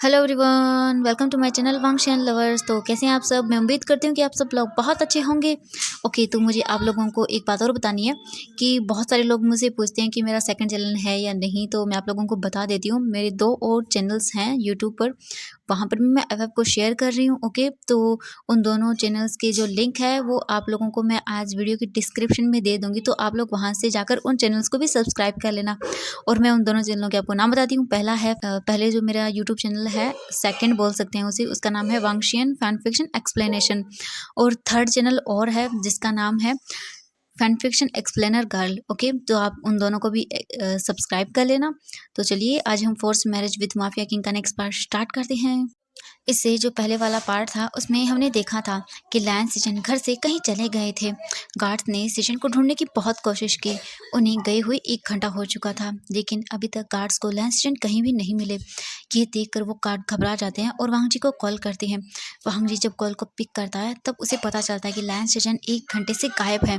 Hello everyone, welcome to my channel वांगशियन lovers. तो कैसे हैं आप सब? मैं उम्मीद करती हूँ कि आप सब लोग बहुत अच्छे होंगे। ओके, तो मुझे आप लोगों को एक बात और बतानी है कि बहुत सारे लोग मुझे पूछते हैं कि मेरा सेकंड चैनल है या नहीं। तो मैं आप लोगों को बता देती हूँ, मेरे 2 और चैनल्स हैं यूट्यूब पर। वहाँ पर भी मैं आपको शेयर कर रही हूँ। ओके, तो उन दोनों चैनल्स के जो लिंक है वो आप लोगों को मैं आज वीडियो की डिस्क्रिप्शन में दे दूँगी। तो आप लोग वहाँ से जाकर उन चैनल्स को भी सब्सक्राइब कर लेना। और मैं उन दोनों चैनलों के आपको नाम बताती हूँ। पहला है पहले जो मेरा यूट्यूब चैनल है, सेकंड बोल सकते हैं उसे, उसका नाम है वांगशियन फैन फिक्शन एक्सप्लेनेशन। और थर्ड चैनल और है जिसका नाम है fan fiction explainer girl. Okay, तो आप उन दोनों को भी सब्सक्राइब कर लेना। तो चलिए आज हम force marriage with mafia king का नेक्स्ट पार्ट स्टार्ट करते हैं। इससे जो पहले वाला पार्ट था उसमें हमने देखा था कि लैंस सिजन घर से कहीं चले गए थे। गार्ड्स ने सिजन को ढूंढने की बहुत कोशिश की। उन्हें गए हुए 1 घंटा हो चुका था, लेकिन अभी तक गार्ड्स को लैंस सिजन कहीं भी नहीं मिले। ये देखकर वो गार्ड घबरा जाते हैं और वांग जी को कॉल करते हैं। वांग जी जब कॉल को पिक करता है तब उसे पता चलता है कि लैंस सिजन 1 घंटे से गायब है।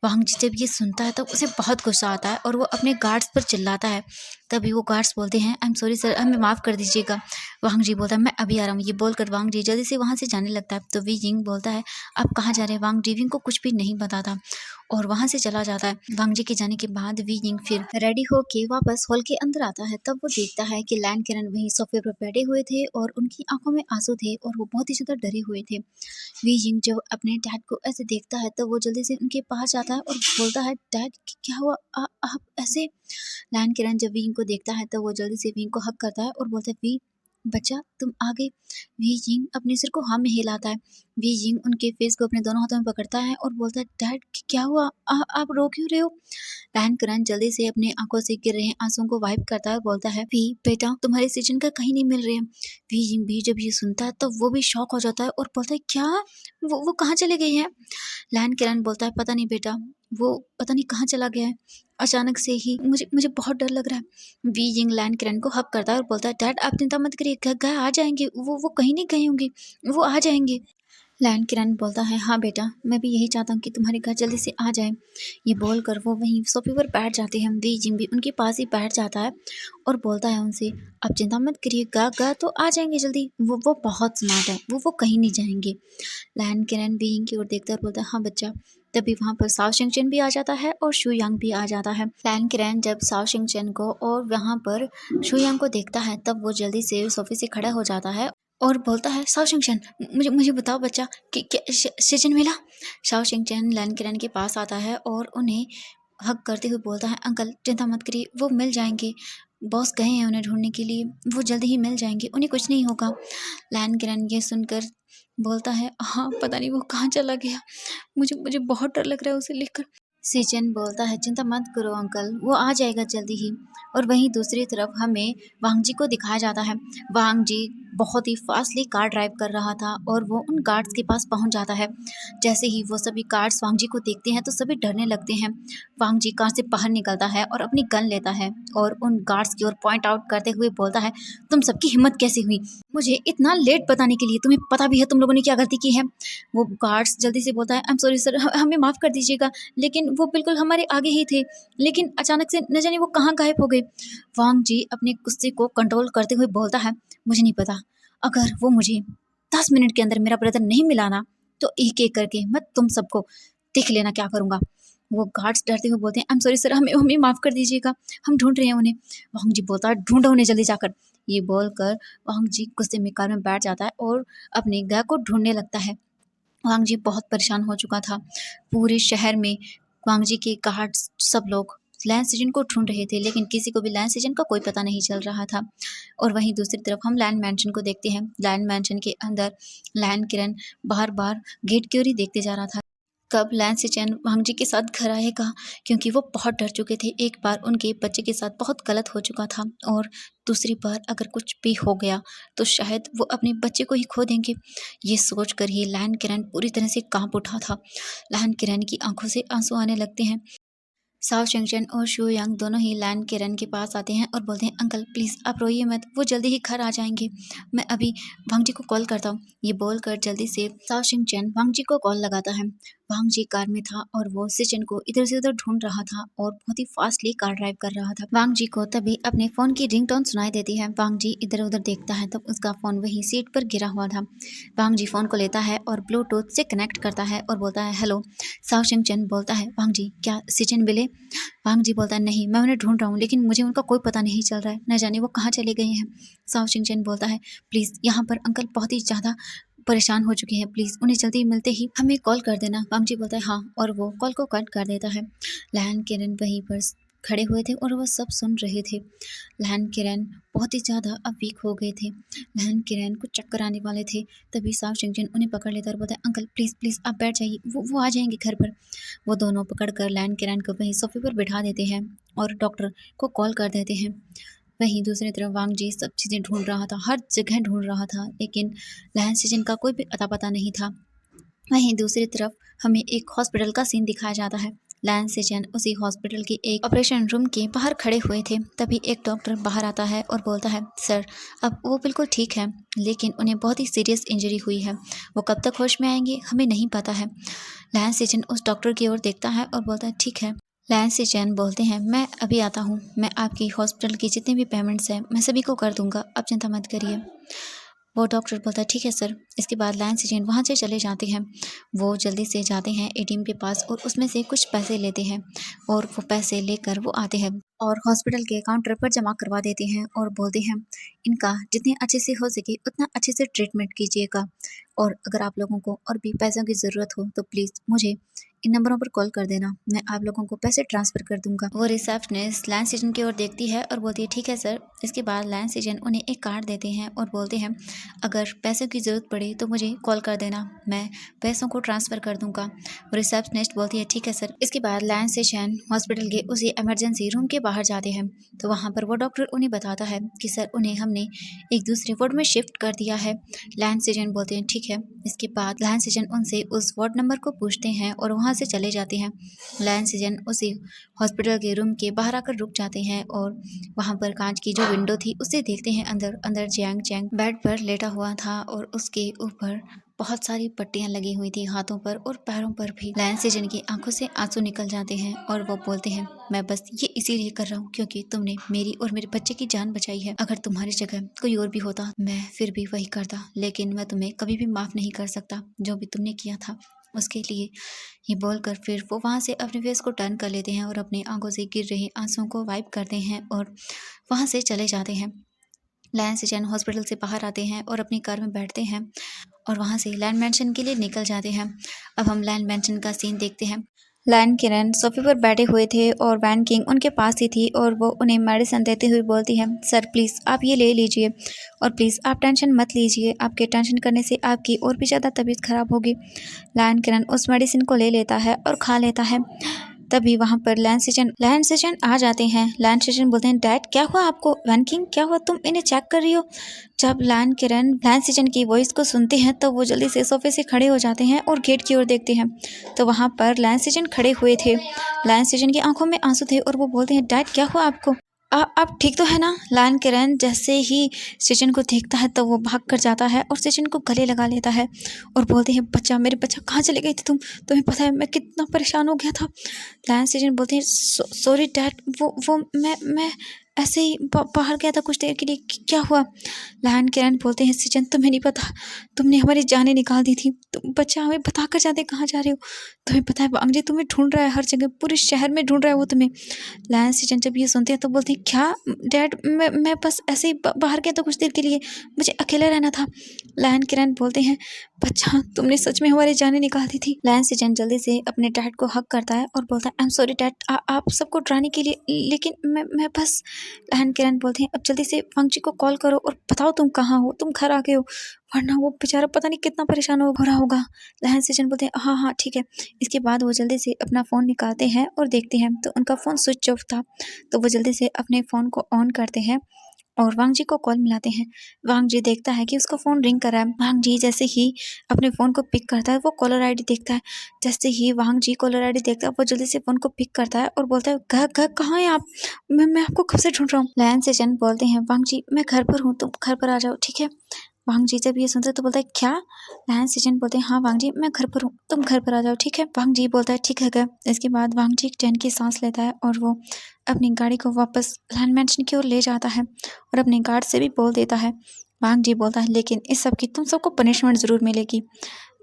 वांग जी जब ये सुनता है तब उसे बहुत गुस्सा आता है और वो अपने गार्ड्स पर चिल्लाता है। तभी वो गार्ड्स बोलते हैं, आई एम सॉरी सर, हमें माफ़ कर दीजिएगा। वांग जी बोलता है, मैं अभी आ रहा हूँ। ये बोलकर वांग जी जल्दी से वहाँ से जाने लगता है। तो वी जिंग बोलता है, आप कहाँ जा रहे हैं? वांग जी विंग को कुछ भी नहीं बताता और वहाँ से चला जाता है। वांग जी के जाने के बाद वी जिंग फिर रेडी होके वापस हॉल के अंदर आता है। तब वो देखता है कि लैन किरण वहीं सोफे पर बैठे हुए थे और उनकी आंखों में आंसू थे और वो बहुत ही ज्यादा डरे हुए थे। वी जिंग जब अपने डैड को ऐसे देखता है तो वो जल्दी से उनके पास जाता है और बोलता है, डैड क्या हुआ? आप ऐसे? लैन किरण जब विंग को देखता है तो वो जल्दी से विंग को हक करता है और बोलता है, वी बच्चा तुम आ गए। वी जिंग अपने सिर को हाँ में हिलाता है। वी जिंग उनके फेस को अपने दोनों हाथों में पकड़ता है और बोलता है, डैड क्या हुआ? आप रो क्यों रहे हो? लैन किरण जल्दी से अपने आंखों से गिर रहे आंसुओं को वाइप करता है और बोलता है, वी बेटा तुम्हारे सीजन का कहीं नहीं मिल रहे हैं। वी जिंग भी जब ये सुनता है तो वो भी शॉक हो जाता है और बोलता है, क्या? वो कहाँ चले गए हैं? लैन किरण बोलता है, पता नहीं बेटा, वो पता नहीं कहाँ चला गया है। अचानक से ही मुझे मुझे बहुत डर लग रहा है। वी जिंग लैन किरण को हक करता है और बोलता है, डैड आप चिंता मत करिए, घर आ जाएंगे। वो कहीं नहीं गए होंगे, वो आ जाएंगे। लैन किरण बोलता है, हाँ बेटा, मैं भी यही चाहता हूँ कि तुम्हारे घर जल्दी से आ जाए। ये बोलकर वो वहीं सोफे पर बैठ जाते हैं। वी जिंग भी उनके पास ही बैठ जाता है और बोलता है उनसे, आप चिंता मत करिए, गा तो आ जाएंगे जल्दी। वो बहुत स्मार्ट है, वो कहीं नहीं जाएंगे। लैन किरण बीइंग की ओर देखता है और बोलता है, हाँ बच्चा। तभी वहां पर साओ शिंगचन भी आ जाता है और शू यांग भी आ जाता है। लैन किरण जब साओ शिंगचन को और वहां पर शू यांग को देखता है तब वो जल्दी से सोफे से खड़ा हो जाता है और बोलता है, साओ शिंगचन मुझे मुझे बताओ बच्चा कि क्या सीजन मिला? साओ शिंगचन लैन किरण के पास आता है और उन्हें हक करते हुए बोलता है, अंकल चिंता मत करिए, वो मिल जाएंगे। बॉस गए हैं उन्हें ढूंढने के लिए, वो जल्दी ही मिल जाएंगे, उन्हें कुछ नहीं होगा। लैन किरण ये सुनकर बोलता है, हाँ पता नहीं वो कहाँ चला गया, मुझे मुझे बहुत डर लग रहा है उसे लेकर। सेजन बोलता है, चिंता मत करो अंकल, वो आ जाएगा जल्दी ही। और वहीं दूसरी तरफ हमें वांग जी को दिखाया जाता है। वांग जी बहुत ही फास्टली कार ड्राइव कर रहा था और वो उन गार्ड्स के पास पहुंच जाता है। जैसे ही वो सभी गार्ड्स वांग जी को देखते हैं तो सभी डरने लगते हैं। वांग जी कार से बाहर निकलता है और अपनी गन लेता है और उन गार्ड्स की ओर पॉइंट आउट करते हुए बोलता है, तुम सबकी हिम्मत कैसे हुई मुझे इतना लेट बताने के लिए? तुम्हें पता भी है तुम लोगों ने क्या गलती की है? वो गार्ड्स जल्दी से बोलता है, आई एम सॉरी सर, हमें माफ़ कर दीजिएगा, लेकिन वो बिल्कुल हमारे आगे ही थे, लेकिन अचानक से न जाने वो कहाँ गायब हो गए। वांग जी अपने गुस्से को कंट्रोल करते हुए बोलता है, मुझे नहीं पता, अगर वो मुझे 10 मिनट के अंदर मेरा ब्रदर नहीं मिलाना तो एक एक करके मैं तुम सबको देख लेना क्या करूँगा। वो गार्ड्स डरते हुए बोलते हैं, आई एम सॉरी सर, हमें हमें माफ़ कर दीजिएगा, हम ढूंढ रहे हैं उन्हें। वांग जी बोलता है, ढूंढो उन्हें जल्दी जाकर। ये बोलकर वांग जी गुस्से में कार में बैठ जाता है और अपने घर को ढूंढने लगता है। वांग जी बहुत परेशान हो चुका था। पूरे शहर में वांग जी के गार्ड्स सब लोग लैंड सीजन को ढूंढ रहे थे, लेकिन किसी को भी लैंड सीजन का कोई पता नहीं चल रहा था। और वहीं दूसरी तरफ हम लैंड मैंशन को देखते हैं। लैंड मैंशन के अंदर लैंड किरण बार बार गेट की ओर ही देखते जा रहा था, कब लैंस सिचन वांग जी के साथ घर आएगा, क्योंकि वो बहुत डर चुके थे। एक बार उनके बच्चे के साथ बहुत गलत हो चुका था और दूसरी बार अगर कुछ भी हो गया तो शायद वो अपने बच्चे को ही खो देंगे। ये सोचकर ही लैन किरण पूरी तरह से कांप उठा था। लैन किरण की आंखों से आंसू आने लगते हैं। साओ शिंगचन और शू यंग दोनों ही लैन किरण के पास आते हैं और बोलते हैं अंकल प्लीज़ आप रोइए मत, वो जल्दी ही घर आ जाएंगे, मैं अभी वांग जी को कॉल करता हूँ। ये बोलकर जल्दी से साओ शिंगचन वांग जी को कॉल लगाता है। वांग जी कार में था और वो सिचन को इधर से उधर ढूंढ रहा था और बहुत ही फास्टली कार ड्राइव कर रहा था। वांग जी को तभी अपने फोन की रिंगटोन सुनाई देती है। वांग जी इधर उधर देखता है तब उसका फोन वही सीट पर गिरा हुआ था। वांग जी फोन को लेता है और ब्लूटूथ से कनेक्ट करता है और बोलता है हेलो। साओ शिंगचन बोलता है वांग जी क्या सिचन मिले? वांग जी बोलता है नहीं, मैं उन्हें ढूंढ रहा हूँ लेकिन मुझे उनका कोई पता नहीं चल रहा है, न जाने वो कहाँ चले गए हैं। साओ शिंगचन बोलता है प्लीज़ यहाँ पर अंकल बहुत ही ज़्यादा परेशान हो चुके हैं, प्लीज़ उन्हें जल्दी मिलते ही हमें कॉल कर देना। वांग जी बोलता है हाँ, और वो कॉल को कट कर देता है। लैन किरण वहीं पर खड़े हुए थे और वह सब सुन रहे थे। लैन किरण बहुत ही ज़्यादा अब वीक हो गए थे। लैन किरण को चक्कर आने वाले थे। तभी साओ शिंगचन उन्हें पकड़ लेता और बोलता है अंकल प्लीज़ प्लीज़ आप बैठ जाइए, वो आ जाएंगे घर पर। वो दोनों पकड़कर लैन किरण को वहीं सोफे पर बिठा देते हैं और डॉक्टर को कॉल कर देते हैं। वहीं दूसरी तरफ वांग जी सब चीज़ें ढूंढ रहा था, हर जगह ढूंढ रहा था, लेकिन लैन सिजन का कोई भी अता पता नहीं था। वहीं दूसरी तरफ हमें एक हॉस्पिटल का सीन दिखाया जाता है। लैन सेजन उसी हॉस्पिटल के एक ऑपरेशन रूम के बाहर खड़े हुए थे। तभी एक डॉक्टर बाहर आता है और बोलता है सर अब वो बिल्कुल ठीक है, लेकिन उन्हें बहुत ही सीरियस इंजरी हुई है, वो कब तक होश में आएंगे हमें नहीं पता है। लैन सेजन उस डॉक्टर की ओर देखता है और बोलता है ठीक है। लैन सेजन बोलते हैं मैं अभी आता हूँ, मैं आपकी हॉस्पिटल की जितनी भी पेमेंट्स हैं मैं सभी को कर दूंगा, आप चिंता मत करिए। वो डॉक्टर बोलता है ठीक है सर। इसके बाद लैन सेजन वहाँ से चले जाते हैं। वो जल्दी से जाते हैं एटीएम के पास और उसमें से कुछ पैसे लेते हैं और वो पैसे लेकर वो आते हैं और हॉस्पिटल के काउंटर पर जमा करवा देते हैं और बोलते हैं इनका जितने अच्छे से हो सके उतना अच्छे से ट्रीटमेंट कीजिएगा, और अगर आप लोगों को और भी पैसों की ज़रूरत हो तो प्लीज़ मुझे इन नंबरों पर कॉल कर देना, मैं आप लोगों को पैसे ट्रांसफ़र कर दूंगा। वो रिसेप्शनिस्ट लैन सेजन की ओर देखती है और बोलती है ठीक है सर। इसके बाद लैन सेजन उन्हें एक कार्ड देते हैं और बोलते हैं अगर पैसों की ज़रूरत पड़े तो मुझे कॉल कर देना, मैं पैसों को ट्रांसफ़र कर दूंगा। रिसेप्शनिस्ट बोलती है ठीक है सर। इसके बाद लैन सेजन हॉस्पिटल के उसी इमरजेंसी रूम के बाहर जाते हैं तो वहाँ पर वो डॉक्टर उन्हें बताता है कि सर उन्हें हमने एक दूसरे वार्ड में शिफ्ट कर दिया है। लैन सेजन बोलते हैं ठीक है। इसके बाद लैन सेजन उनसे उस वार्ड नंबर को पूछते हैं और वहाँ से चले जाते हैं। लैन सेजन उसी हॉस्पिटल के रूम के बाहर आकर रुक जाते हैं और वहाँ पर कांच की जो विंडो थी उसे देखते हैं। अंदर अंदर जैंग चैंग बेड पर लेटा हुआ था और उसके ऊपर बहुत सारी पट्टियां लगी हुई थी हाथों पर और पैरों पर भी। लैन सेजन की आंखों से आंसू निकल जाते हैं और वो बोलते हैं मैं बस ये इसीलिए कर रहा हूँ क्योंकि तुमने मेरी और मेरे बच्चे की जान बचाई है, अगर तुम्हारी जगह कोई और भी होता मैं फिर भी वही करता, लेकिन मैं तुम्हें कभी भी माफ़ नहीं कर सकता जो भी तुमने किया था उसके लिए। ये बोलकर फिर वो वहाँ से अपने फेस को टर्न कर लेते हैं और अपनी आंखों से गिर रहे आंसुओं को वाइप करते हैं और वहाँ से चले जाते हैं। लैन सेजन हॉस्पिटल से बाहर आते हैं और अपनी कार में बैठते हैं और वहाँ से लैंड मैंशन के लिए निकल जाते हैं। अब हम लैंड मैंशन का सीन देखते हैं। लैन किरण सोफे पर बैठे हुए थे और वैन किंग उनके पास ही थी और वो उन्हें मेडिसिन देते हुए बोलती है सर प्लीज़ आप ये ले लीजिए और प्लीज़ आप टेंशन मत लीजिए, आपके टेंशन करने से आपकी और भी ज़्यादा तबीयत ख़राब होगी। लैन किरण उस मेडिसिन को ले लेता है और खा लेता है। तभी वहाँ पर लैन सेजन आ जाते हैं। लैन सेजन बोलते हैं डैड क्या हुआ आपको? वैन किंग क्या हुआ, तुम इन्हें चेक कर रही हो? जब लैन सेजन की वॉइस को सुनते हैं तो वो जल्दी से सोफे से खड़े हो जाते हैं और गेट की ओर देखते हैं तो वहाँ पर लैन सेजन खड़े हुए थे। लैन सेजन की आंखों में आंसू थे और वो बोलते हैं डैड क्या हुआ आपको? आप ठीक तो है ना? लैन किरण जैसे ही सचिन को देखता है तो वो भाग कर जाता है और सचिन को गले लगा लेता है और बोलते हैं बच्चा, मेरे बच्चा कहाँ चले गए थे तुम? तुम्हें पता है मैं कितना परेशान हो गया था। लैन सचिन बोलते हैं सॉरी डैड, वो मैं ऐसे ही बाहर गया था कुछ देर के लिए, क्या हुआ? लैन किरण बोलते हैं सचिन तुम्हें नहीं पता, तुमने हमारी जानें निकाल दी थी, तुम बच्चा हमें बता कर जाते कहाँ जा रहे हो? तुम्हें पता है वांग जी तुम्हें ढूंढ रहा है, हर जगह पूरे शहर में ढूंढ रहा है वो तुम्हें। लैन सेजन जब ये सुनते हैं तो बोलते हैं क्या डैड, मैं बस ऐसे ही बाहर गया था कुछ देर के लिए, मुझे अकेला रहना था। लैन किरण बोलते हैं बच्चा तुमने सच में हमारी जानें निकाल दी थी। लैन सेजन जल्दी से अपने डैड को हक करता है और बोलता है आई एम सॉरी डैड, आप सबको डराने के लिए, लेकिन मैं बस। लैन किरण बोलते हैं अब जल्दी से वांग जी को कॉल करो और बताओ तुम कहाँ हो, तुम घर आ गए हो, वरना वो बेचारा पता नहीं कितना परेशान हो रहा होगा। लैन सेजन बोलते हैं हाँ हाँ ठीक है। इसके बाद वो जल्दी से अपना फ़ोन निकालते हैं और देखते हैं तो उनका फ़ोन स्विच ऑफ था। तो वो जल्दी से अपने फ़ोन को ऑन करते हैं और वांग जी को कॉल मिलाते हैं। वांग जी देखता है कि उसका फ़ोन रिंग कर रहा है। वांग जी जैसे ही अपने फ़ोन को पिक करता है, वो कॉलर आईडी देखता है। जैसे ही वांग जी कॉलर आईडी देखता है, वो जल्दी से फ़ोन को पिक करता है और बोलता है, कहाँ हैं आप? मैं आपको कब से ढूँढ रहा हूँ। लैन से चैन बोलते हैं, वांग जी मैं घर पर हूँ, तुम घर पर आ जाओ, ठीक है? वांग जी जब ये सुनते हैं तो बोलता है, क्या? लैन से चैन बोलते हैं, हाँ वांग जी मैं घर पर हूँ, तुम घर पर आ जाओ, ठीक है? वांग जी बोलता है, ठीक है ग। इसके बाद वांग जी चैन की सांस लेता है और वो अपनी गाड़ी को वापस लैन मैंशन की ओर ले जाता है और अपने गार्ड से भी बोल देता है। वांग जी बोलता है, लेकिन इस सब की तुम सबको पनिशमेंट ज़रूर मिलेगी।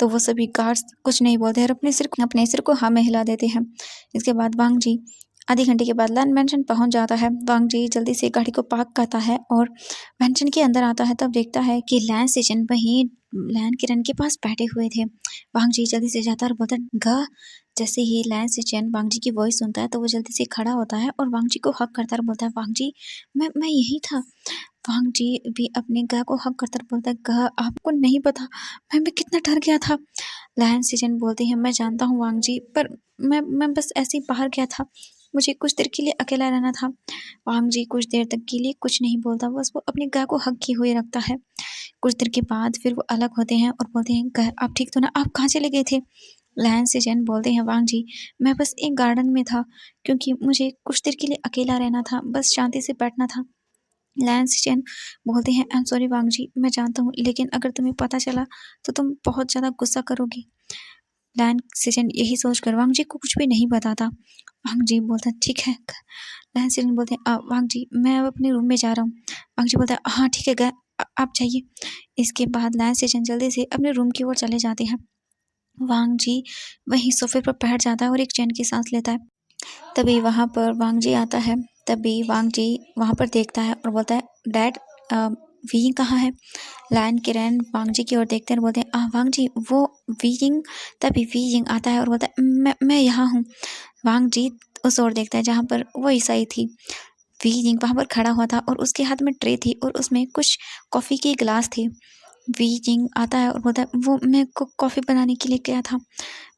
तो वो सभी गार्ड्स कुछ नहीं बोलते और अपने सिर को हाँ में हिला देते हैं। इसके बाद वांग जी आधे घंटे के बाद लैन मैंशन पहुंच जाता है। वांग जी जल्दी से गाड़ी को पार्क करता है और मैंशन के अंदर आता है, तब देखता है कि लैन सेजन वहीं लैन किरण के पास बैठे हुए थे। वांग जी जल्दी से जाता है और बोलता है, ग। जैसे ही लैन सेजन वांग जी की वॉइस सुनता है तो वो जल्दी से खड़ा होता है और वांग जी को हक करता है और बोलता है, वांग जी मैं यही था। वांग जी भी अपने ग को हक करता बोलता है, ग आपको नहीं पता मैं कितना डर गया था। लैन सीजन बोलती है, मैं जानता हूँ वांग जी, पर मैं बस ऐसे ही बाहर गया था, मुझे कुछ देर के लिए अकेला रहना था। वांग जी कुछ देर तक के लिए कुछ नहीं बोलता, बस वो अपने ग को हक किए हुए रखता है। कुछ देर के बाद फिर वो अलग होते हैं और बोलते हैं, ग आप ठीक तो ना, आप कहाँ चले गए थे? लैन सीजन बोलते हैं, वांग जी मैं बस एक गार्डन में था, क्योंकि मुझे कुछ देर के लिए अकेला रहना था, बस शांति से बैठना था। लैंस चैन बोलते हैं, आई एम सॉरी वांग जी, मैं जानता हूँ, लेकिन अगर तुम्हें पता चला तो तुम बहुत ज़्यादा गुस्सा करोगी। लैन सेजन यही सोचकर वांग जी को कुछ भी नहीं बताता। वांग जी बोलता है, ठीक है। लैन सेजन बोलते हैं, वांग जी मैं अब अपने रूम में जा रहा हूँ। वांग जी बोलता है, हाँ ठीक है, गए आप जाइए। इसके बाद लैन सेजन जल्दी से अपने रूम की ओर चले जाते हैं। वांग जी वहीं सोफे पर बैठ जाता है और एक चैन की सांस लेता है। तभी वहाँ पर वांग जी आता है। तभी वांग जी वहाँ पर देखता है और बोलता है, डैड वी कहाँ है? लैन किरण वांग जी की ओर देखते हैं और बोलते हैं, वांग जी वो वी। तभी वी आता है और बोलता है, मैं यहाँ हूँ। वांग जी उस ओर देखता है जहाँ पर वो ईसाई थी। वी वहाँ पर खड़ा हुआ था और उसके हाथ में ट्रे थी और उसमें कुछ कॉफ़ी के गिलास थे। वी आता है और बोलता है, वो मैं कॉफ़ी बनाने के लिए गया था।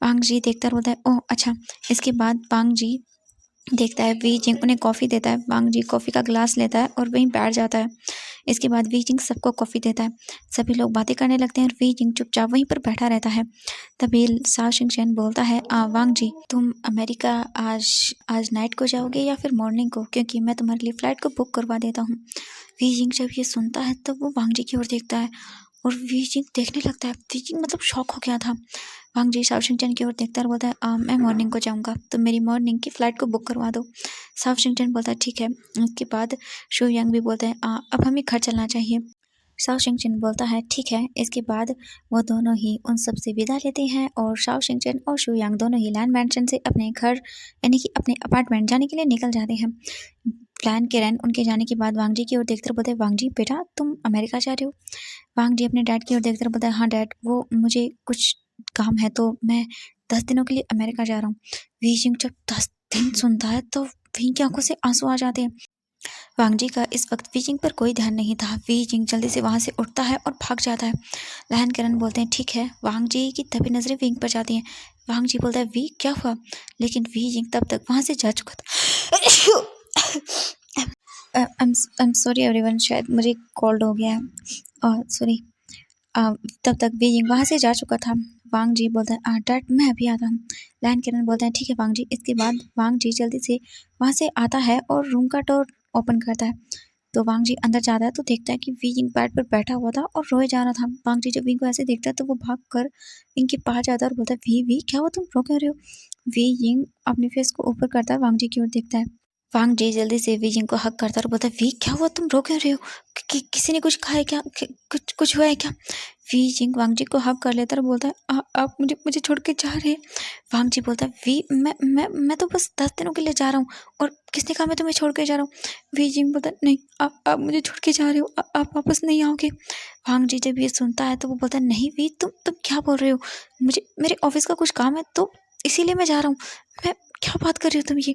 वांग जी देखता है और बोलता है, ओह अच्छा। इसके बाद वांग जी देखता है, वी जिंग उन्हें कॉफ़ी देता है। वांग जी कॉफ़ी का ग्लास लेता है और वहीं बैठ जाता है। इसके बाद वी जिंग सबको कॉफ़ी देता है। सभी लोग बातें करने लगते हैं और वी जिंग चुपचाप वहीं पर बैठा रहता है। तभी साओ शिंगचैन बोलता है, वांग जी तुम अमेरिका आज आज नाइट को जाओगे या फिर मॉर्निंग को, क्योंकि मैं तुम्हारे लिए फ़्लाइट को बुक करवा देता हूँ। वी जिंग जब ये सुनता है तब वो वांग जी की ओर देखता है और वी जिंग देखने लगता है। वी जिंग मतलब शॉक हो गया था। वांग जी साओ शिंगचैन की ओर देखता है और बोलता है, मैं मॉर्निंग को जाऊँगा, तो मेरी मॉर्निंग की फ़्लाइट को बुक करवा दो। साओ शिंगचैन बोलता है, ठीक है। उसके बाद शू यंग भी बोलते हैं, अब हमें घर चलना चाहिए। शाओ शिंगचैन बोलता है, ठीक है। इसके बाद वो दोनों ही उन सब से विदा लेते हैं और शाओ शिंगचैन और शू यांग दोनों ही लैन मैंशन से अपने घर यानी कि अपने अपार्टमेंट जाने के लिए निकल जाते हैं। लैन किरण उनके जाने के बाद वांग जी की ओर देखकर बोलते हैं, वांग जी बेटा तुम अमेरिका जा रहे हो? वांग जी अपने डैड की ओर देखकर बोलता है, हाँ डैड, वो मुझे कुछ काम है तो मैं 10 दिनों के लिए अमेरिका जा रहा हूँ। वी जिंग जब 10 दिन सुनता है तो वी की आंखों से आंसू आ जाते हैं। वांग जी का इस वक्त वी जिंग पर कोई ध्यान नहीं था। वी जिंग जल्दी से वहाँ से उठता है और भाग जाता है। लहन किरण बोलते हैं, ठीक है। वांग जी की तभी नजरें विंग पर जाती हैं। वांग जी बोलता है, वी क्या हुआ? लेकिन वी जिंग तब तक वहाँ से जा चुका था। आई एम सॉरी एवरीवन, शायद मुझे कोल्ड हो गया है, सॉरी। तब तक वी जिंग वहाँ से जा चुका था। वांग जी बोलता है, डैड मैं अभी आता हूँ। लैन किरण बोलता है, ठीक है वांग जी। इसके बाद वांग जी जल्दी से वहाँ से आता है और रूम का डोर ओपन करता है। तो वांग जी अंदर जाता है तो देखता है कि वी जिंग बेड पर बैठा हुआ था और रोए जा रहा था। वांग जी जब विंग को ऐसे देखता है तो वो भाग कर विंग के पास जाता है और बोलता है, वी वी क्या हुआ, तुम रो क्यों रहे हो? वी जिंग अपने फेस को ऊपर करता है, वांग जी की ओर देखता है। वांग जी जल्दी से वी जिंग को हक करता है और बोलता है, वी क्या हुआ, तुम रो क्यों रहे हो? किसी ने कुछ कहा है क्या? कुछ हुआ है क्या? वी जिंग वांग जी को हक कर लेता है और बोलता है, आप मुझे मुझे छोड़ के जा रहे हैं? वांग जी बोलता है, वी मैं तो बस 10 दिनों के लिए जा रहा हूँ और किसने कहा मैं तुम्हें छोड़ के जा रहा हूँ? वी जिंग बोलता है, नहीं आप मुझे छोड़ के जा रहे हो, आप वापस नहीं आओगे। वांग जी जब ये सुनता है तो वो बोलता है, नहीं वी तुम क्या बोल रहे हो? मुझे मेरे ऑफिस का कुछ काम है तो इसीलिए मैं जा रहा हूँ। मैं क्या बात कर रही हो तुम ये?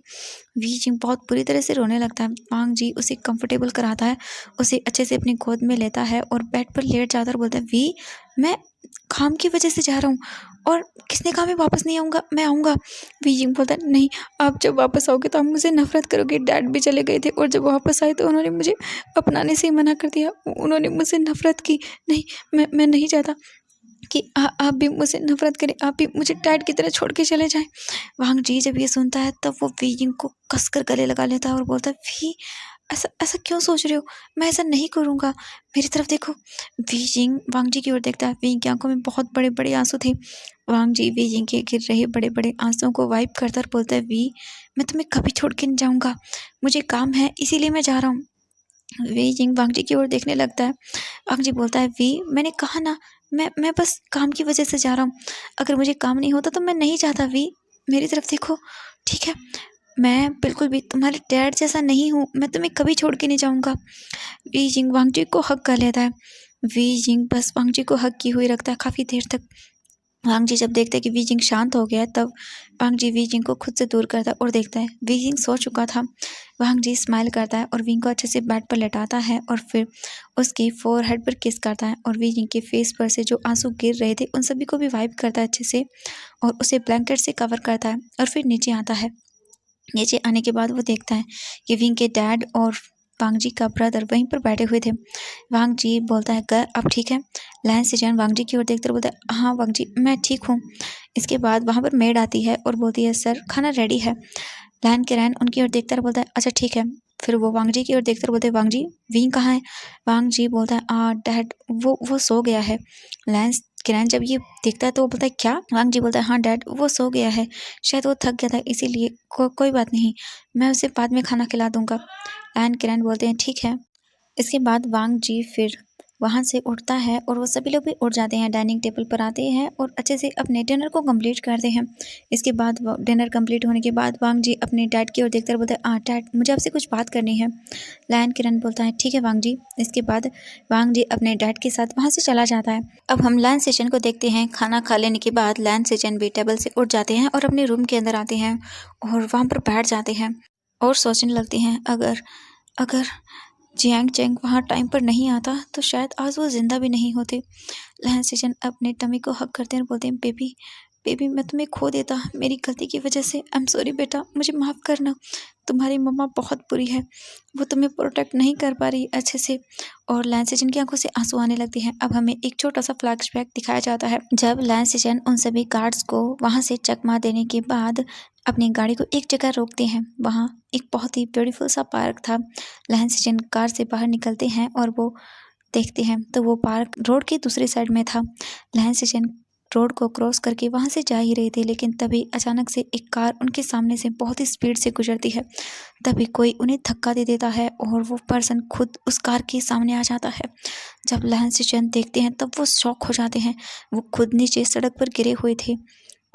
वी जिंग बहुत बुरी तरह से रोने लगता है। वांग जी उसे कंफर्टेबल कराता है, उसे अच्छे से अपनी गोद में लेता है और बेड पर लेट जाता है और बोलता है, वी मैं काम की वजह से जा रहा हूँ और किसने कहा मैं वापस नहीं आऊँगा, मैं आऊँगा। वीजिंग बोलता है नहीं, आप जब वापस आओगे तो आप मुझसे नफ़रत करोगे। डैड भी चले गए थे और जब वापस आए तो उन्होंने मुझे अपनाने से ही मना कर दिया। उन्होंने मुझसे नफ़रत की। नहीं, मैं नहीं चाहता कि आप भी मुझसे नफ़रत करें, आप भी मुझे डैड की तरह छोड़ के चले जाएँ। वांग जी जब ये सुनता है तब वो वीजिंग को कसकर गले लगा लेता है और बोलता है, वी ऐसा ऐसा क्यों सोच रहे हो? मैं ऐसा नहीं करूँगा, मेरी तरफ देखो। वीजिंग वांग जी की ओर देखता है। वी की आँखों में बहुत बड़े-बड़े आँसू थे। वांग जी वीजिंग के गिर रहे बड़े-बड़े आँसुओं को वाइप करता और बोलता है, वी मैं तुम्हें कभी छोड़ के नहीं जाऊँगा, मुझे काम है इसीलिए मैं जा रहा हूँ। वी जिंग वांग जी की ओर देखने लगता है। वांग जी बोलता है, वी मैंने कहा ना, मैं बस काम की वजह से जा रहा हूँ। अगर मुझे काम नहीं होता तो मैं नहीं जाता। वी मेरी तरफ देखो, ठीक है? मैं बिल्कुल भी तुम्हारे डैड जैसा नहीं हूँ, मैं तुम्हें कभी छोड़ के नहीं जाऊँगा। वी जिंग वांग जी को हग कर लेता है। वी जिंग बस वांग जी को हग की हुई रखता है काफ़ी देर तक। वांग जी जब देखते हैं कि वी जिंग शांत हो गया है तब वांग जी वी जिंग को खुद से दूर करता है और देखता है वी जिंग सो चुका था। वांग जी स्माइल करता है और विंग को अच्छे से बेड पर लेटाता है और फिर उसकी फोरहेड पर किस करता है और वी जिंग के फेस पर से जो आंसू गिर रहे थे उन सभी को भी वाइप करता है अच्छे से और उसे ब्लैंकेट से कवर करता है और फिर नीचे आता है। नीचे आने के बाद वो देखता है कि विंग के डैड और वांग जी का ब्रदर वहीं पर बैठे हुए थे। वांग जी बोलता है, कर अब ठीक है? लैन सिजन वांग जी की ओर देखते बोलता है, हाँ वांग जी मैं ठीक हूँ। इसके बाद वहाँ पर मेड आती है और बोलती है, सर खाना रेडी है। लैन किरैन उनकी ओर देखता बोलता है, अच्छा ठीक है। फिर वो वांग जी की ओर देखकर बोलते हैं, वांग जी विंग कहाँ है? वांग जी बोलता है, डैड वो सो गया है। लैन किरैन जब ये देखता है तो वो बोलता है, क्या? वांग जी बोलता है, हाँ डैड वो सो गया है, शायद वो थक गया था इसीलिए। कोई बात नहीं, मैं उसे बाद में खाना खिला दूंगा। लैन किरैन बोलते हैं, ठीक है। इसके बाद वांग जी फिर वहाँ से उठता है और वो सभी लोग भी उठ जाते हैं, डाइनिंग टेबल पर आते हैं और अच्छे से अपने डिनर को कंप्लीट करते हैं। इसके बाद डिनर कंप्लीट होने के बाद वांग जी अपने डैड की ओर देखकर बोलते हैं, डैड मुझे आपसे कुछ बात करनी है। लायन किरण बोलता है, ठीक है वांग जी। इसके बाद वांग जी अपने डैड के साथ वहाँ से चला जाता है। अब हम लैन सेशन को देखते हैं। खाना खा लेने के बाद लैन सेशन भी टेबल से उठ जाते हैं और अपने रूम के अंदर आते हैं और वहाँ पर बैठ जाते हैं और सोचने लगते हैं, अगर अगर जियांग चेंग वहाँ टाइम पर नहीं आता तो शायद आज वो जिंदा भी नहीं होते। लहन सेजन अपने टमी को हक करते हैं और बोलते हैं, बेबी बेबी मैं तुम्हें खो देता मेरी गलती की वजह से। आई एम सॉरी बेटा, मुझे माफ़ करना। तुम्हारी मम्मा बहुत बुरी है, वो तुम्हें प्रोटेक्ट नहीं कर पा रही अच्छे से। और लैन सेजन की आंखों से आंसू आने लगते हैं। अब हमें एक छोटा सा फ्लैशबैक दिखाया जाता है जब लैन सेजन उन सभी गार्ड्स को वहाँ से चकमा देने के बाद अपनी गाड़ी को एक जगह रोकते हैं। वहाँ एक बहुत ही ब्यूटीफुल सा पार्क था। लहन सेजन कार से बाहर निकलते हैं और वो देखते हैं तो वो पार्क रोड के दूसरे साइड में था। लहन सेजन रोड को क्रॉस करके वहाँ से जा ही रहे थे, लेकिन तभी अचानक से एक कार उनके सामने से बहुत ही स्पीड से गुजरती है। तभी कोई उन्हें धक्का दे देता है और वो पर्सन खुद उस कार के सामने आ जाता है। जब लहन सेजन देखते हैं तब वो शॉक हो जाते हैं। वो खुद नीचे सड़क पर गिरे हुए थे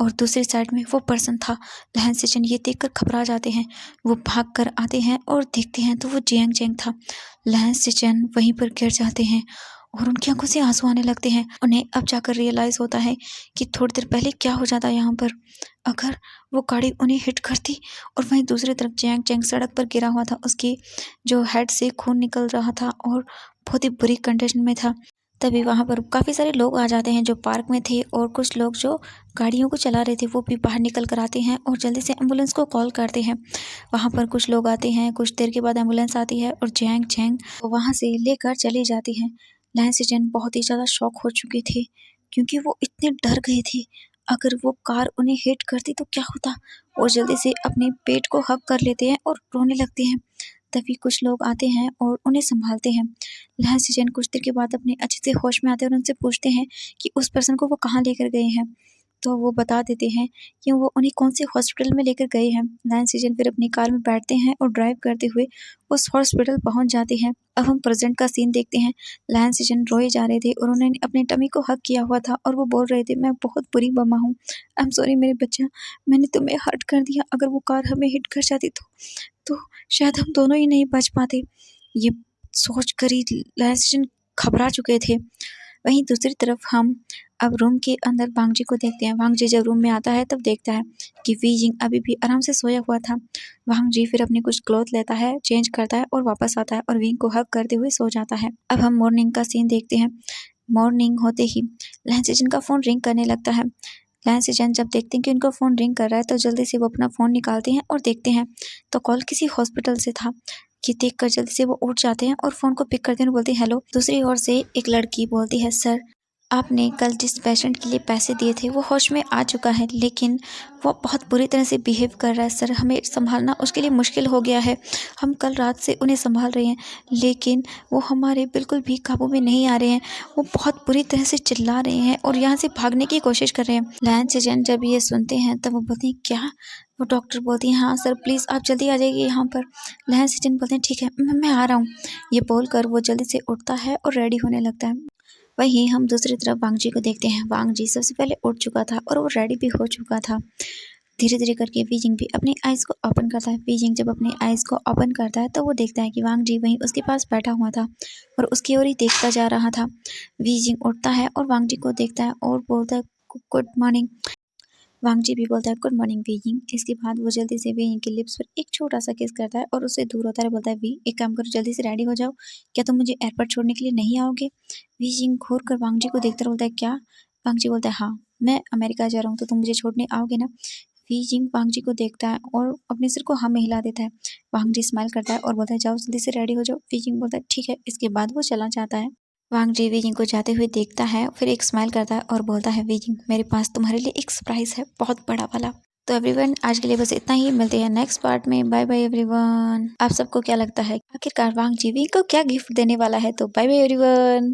और दूसरी साइड में वो पर्सन था। लहन सेजन ये देखकर घबरा जाते हैं। वो भाग कर आते हैं और देखते हैं तो वो जियांग चेंग था। लहन सेजन वहीं पर गिर जाते हैं और उनकी आंखों से आंसू आने लगते हैं। उन्हें अब जाकर रियलाइज़ होता है कि थोड़ी देर पहले क्या हो जाता यहाँ पर। अगर वो गाड़ी उन्हें हिट करती और वहीं दूसरी तरफ जियांग चेंग सड़क पर गिरा हुआ था, उसकी जो हेड से खून निकल रहा था और बहुत ही बुरी कंडीशन में था। तभी वहाँ पर काफ़ी सारे लोग आ जाते हैं जो पार्क में थे और कुछ लोग जो गाड़ियों को चला रहे थे वो भी बाहर निकल कर आते हैं और जल्दी से एम्बुलेंस को कॉल करते हैं। वहाँ पर कुछ लोग आते हैं, कुछ देर के बाद एम्बुलेंस आती है और जियांग चेंग वहाँ से लेकर चली जाती है। लैन सेजन बहुत ही ज़्यादा शॉक हो चुके थे क्योंकि वो इतने डर गए थे। अगर वो कार उन्हें हिट करती तो क्या होता। वो जल्दी से अपने पेट को हग कर लेते हैं और रोने लगते हैं। तभी कुछ लोग आते हैं और उन्हें संभालते हैं। लहन सेजन कुछ देर के बाद अपने अच्छे से होश में आते हैं और उनसे पूछते हैं कि उस पर्सन को वो कहाँ लेकर गए हैं। तो वो बता देते हैं कि वो उन्हें कौन से हॉस्पिटल में लेकर गए हैं। लहन सेजन फिर अपनी कार में बैठते हैं और ड्राइव करते हुए उस हॉस्पिटल पहुंच जाते हैं। अब हम प्रेजेंट का सीन देखते हैं। लहन सेजन रोए जा रहे थे और उन्होंने अपने टमी को हक किया हुआ था और वो बोल रहे थे, मैं बहुत बुरी मम्मा हूँ, आई एम सॉरी मेरे बच्चा, मैंने तुम्हें हर्ट कर दिया। अगर वो कार हमें हिट कर जाती तो शायद हम दोनों ही नहीं बच पाते। ये सोच कर ही लहन सेजन घबरा चुके थे। वहीं दूसरी तरफ हम अब रूम के अंदर वांग जी को देखते हैं। वांग जी जब रूम में आता है तब देखता है कि वी जिंग अभी भी आराम से सोया हुआ था। वांग जी फिर अपने कुछ क्लॉथ लेता है, चेंज करता है और वापस आता है और विंग को हग करते हुए सो जाता है। अब हम मॉर्निंग का सीन देखते हैं। मॉर्निंग होते ही लहन सेजन का फोन रिंग करने लगता है। लैन से जैन जब देखते हैं कि उनका फ़ोन रिंग कर रहा है तो जल्दी से वो अपना फ़ोन निकालते हैं और देखते हैं तो कॉल किसी हॉस्पिटल से था। ये देखकर जल्दी से वो उठ जाते हैं और फ़ोन को पिक करते हैं और बोलते हैं हेलो। दूसरी ओर से एक लड़की बोलती है सर, आपने कल जिस पेशेंट के लिए पैसे दिए थे वो होश में आ चुका है, लेकिन वो बहुत बुरी तरह से बिहेव कर रहा है सर, हमें संभालना उसके लिए मुश्किल हो गया है। हम कल रात से उन्हें संभाल रहे हैं, लेकिन वो हमारे बिल्कुल भी काबू में नहीं आ रहे हैं। वो बहुत बुरी तरह से चिल्ला रहे हैं और यहाँ से भागने की कोशिश कर रहे हैं। लैन से जैन जब ये सुनते हैं तब वो बोलते हैं क्या? वो डॉक्टर बोलती हैं हाँ सर, प्लीज़ आप जल्दी आ जाइए यहाँ पर। लैन से जैन बोलते हैं ठीक है, मैं आ रहा हूँ। ये बोलकर वो जल्दी से उठता है और रेडी होने लगता है। वहीं हम दूसरी तरफ वांग जी को देखते हैं। वांग जी सबसे पहले उठ चुका था और वो रेडी भी हो चुका था। धीरे धीरे करके वीजिंग भी अपनी आइज़ को ओपन करता है। वीजिंग जब अपनी आइज़ को ओपन करता है तो वो देखता है कि वांग जी वहीं उसके पास बैठा हुआ था और उसकी ओर ही देखता जा रहा था। वीजिंग उठता है और वांग जी को देखता है और बोलता है गुड मॉर्निंग। वांग जी भी बोलता है गुड मॉर्निंग वीजिंग। इसके बाद वो जल्दी से वीजिंग के लिप्स पर एक छोटा सा किस करता है और उससे दूर होता है। बोलता है वी एक काम करो, जल्दी से रेडी हो जाओ, क्या तुम मुझे एयरपोर्ट छोड़ने के लिए नहीं आओगे? वीजिंग घूर कर वांग जी को देखता बोलता है क्या? वांग जी बोलता है हाँ, मैं अमेरिका जा रहा हूँ तो तुम मुझे छोड़ने आओगे ना? वीजिंग वांग जी को देखता है और अपने सिर को हाँ में हिला देता है। वांग जी स्माइल करता है और बोलता है जाओ जल्दी से रेडी हो जाओ। वीजिंग बोलता है ठीक है। इसके बाद वो चला जाता है। वांग जी वीजिंग को जाते हुए देखता है, फिर एक स्माइल करता है और बोलता है वीजिंग मेरे पास तुम्हारे लिए एक सरप्राइज है, बहुत बड़ा वाला। तो एवरीवन आज के लिए बस इतना ही, मिलते हैं नेक्स्ट पार्ट में। Bye bye everyone. आप सबको क्या लगता है आखिरकार वांग जी वी को क्या गिफ्ट देने वाला है? तो बाय बाय एवरीवन।